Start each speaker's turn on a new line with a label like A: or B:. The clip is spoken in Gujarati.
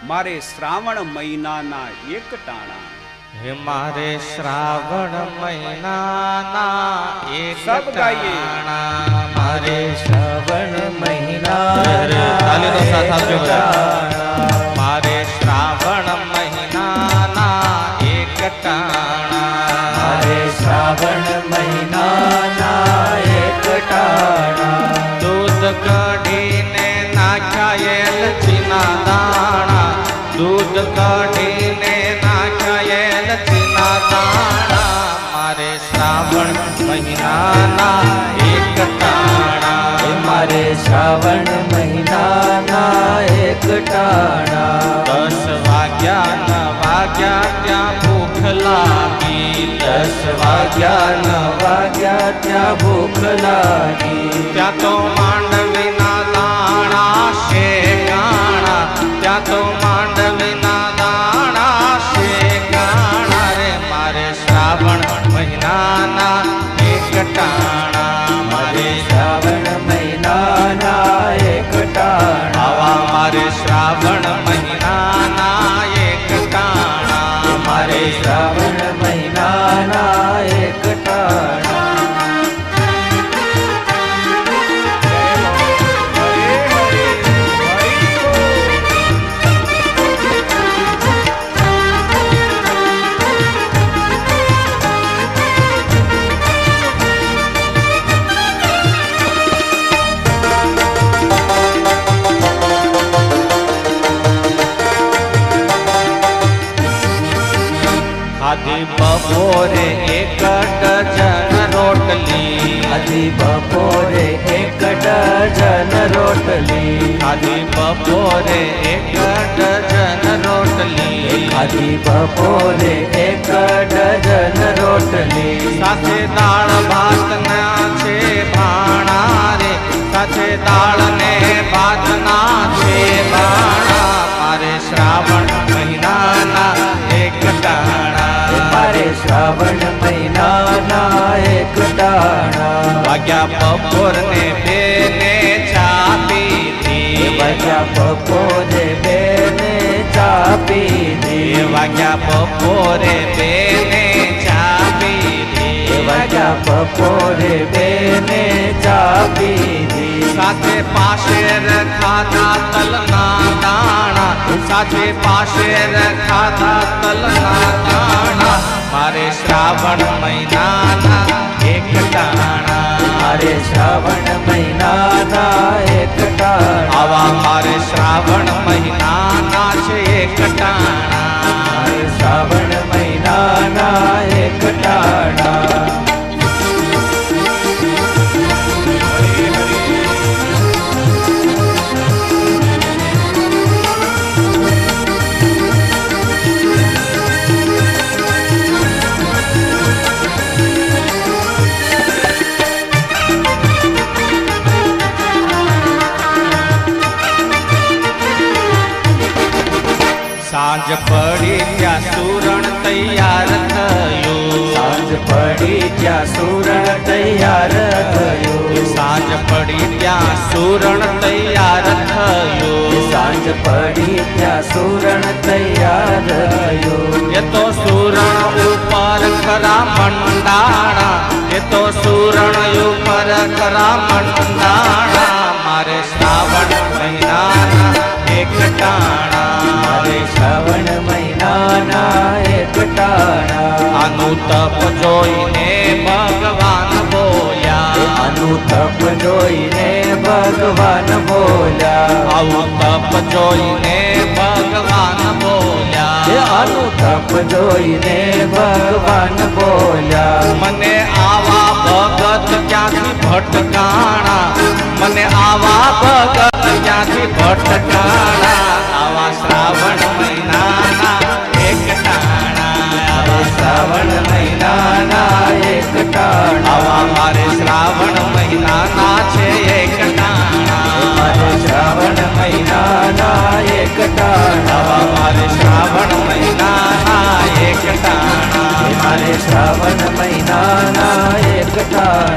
A: મારે શ્રાવણ મહિનાના એક ટાણા
B: હે મારે શ્રાવણ મહિનાના એક
A: સબ ગાઈએ
B: ટાણા મારે
C: શ્રાવણ મહિના
B: તાલીનો સાથ આપજો બધા મારે શ્રાવણ મહિનાના એક ટાણા
C: મારે શ્રાવણ મહિનાના એક ટાણા
B: દૂધ કાઢીને નાખાયેલ ચીના દાણા દૂધ કાઢીને નાખાયેલ ચીના દાણા મારે શ્રાવણ મહિનાના એક ટાણા
C: મારે શ્રાવણ મહિનાના એક ટાણા
B: 10 વાગ્યા ન વાગ્યા ત્યાં ભૂખ લાગી
C: 10 વાગ્યા ન વાગ્યા ત્યાં ભૂખ લાગી
B: ત્યાં તો માંડવીના દાણા શેકાણા ત્યાં તો માંડવીના દાણા શેકાણા રે મારે શ્રાવણ મહિનાના એક ટાણા
C: મારે શ્રાવણ મહિનાના એક ટાણા
B: આવા મારે શ્રાવણ મહિનાના એક ટાણા
C: મારે શ્રાવણ મહિનાના એક ટાણા
B: આધી બપોરે એક ડઝન રોટલી
C: આધી બપોરે એક ડઝન રોટલી
B: આધી બપોરે એક ડઝન રોટલી
C: આધી બપોરે એક ડઝન રોટલી
B: સાથે દાળ ભાત ના છે ભાણા રે સાથે દાળ ને ભાત ના છે ભાણા મારે શ્રાવણ મહિનાના એક ટાણા
C: મારે શ્રાવણ મહિનાના એક ટાણા
B: વાગ્યા બપોર ને બે ને ચા પીધી
C: વાગ્યા બપોરે બેને ચા પીધી
B: વાગ્યા બપોરે બે ને ચા પીધી
C: વાગ્યા બપોરે બેને ચા પીધી
B: સાથે પાશેર ખાધા તલના દાણા સાથે પાશેર ખાધા તલના દાણા મારે શ્રાવણ મહિનાના એક ટાણા
C: મારે શ્રાવણ મહિનાના એક ટાણા
B: આવા મારે શ્રાવણ મહિનાના છે એક ટાણા
C: મારે શ્રાવણ મહિનાના એક ટાણા
B: સાંજ પડી ત્યાં સુરણ તૈયાર થયું
C: સાંજ પડી ત્યાં સુરણ તૈયાર થયું
B: સાંજ પડી ત્યાં સુરણ તૈયાર થયું
C: સાંજ પડી ત્યાં સુરણ તૈયાર થયું
B: એ તો સુરણ ઉપર ખરા મંડાણા એ તો સુરણ ઉપર ખરા મંડાણા મારે શ્રાવણ મહિનાના એક ટાણા
C: મારે શ્રાવણ મહિનાના એક ટાણા
B: આનું તપ જોઈને ભગવાન બોલ્યા
C: આનું તપ જોઈને ભગવાન બોલ્યા
B: આવું તપ જોઈને ભગવાન બોલ્યા
C: આનું તપ જોઈને ભગવાન બોલ્યા
B: મને આવા ભગત ક્યાંથી ભટકાણા મને આવા ભગત ક્યાંથી ભટકાણા આવા શ્રાવણ મહિનાના એક ટાણા આવા
C: શ્રાવણ મહિનાના એક ટાણા
B: આવા મારે શ્રાવણ મહિનાના છે એક ટાણા
C: મારે શ્રાવણ મહિનાના એક ટાણા
B: આવા મારે શ્રાવણ મહિનાના એક ટાણા
C: મારે શ્રાવણ મહિનાના એક ટાણા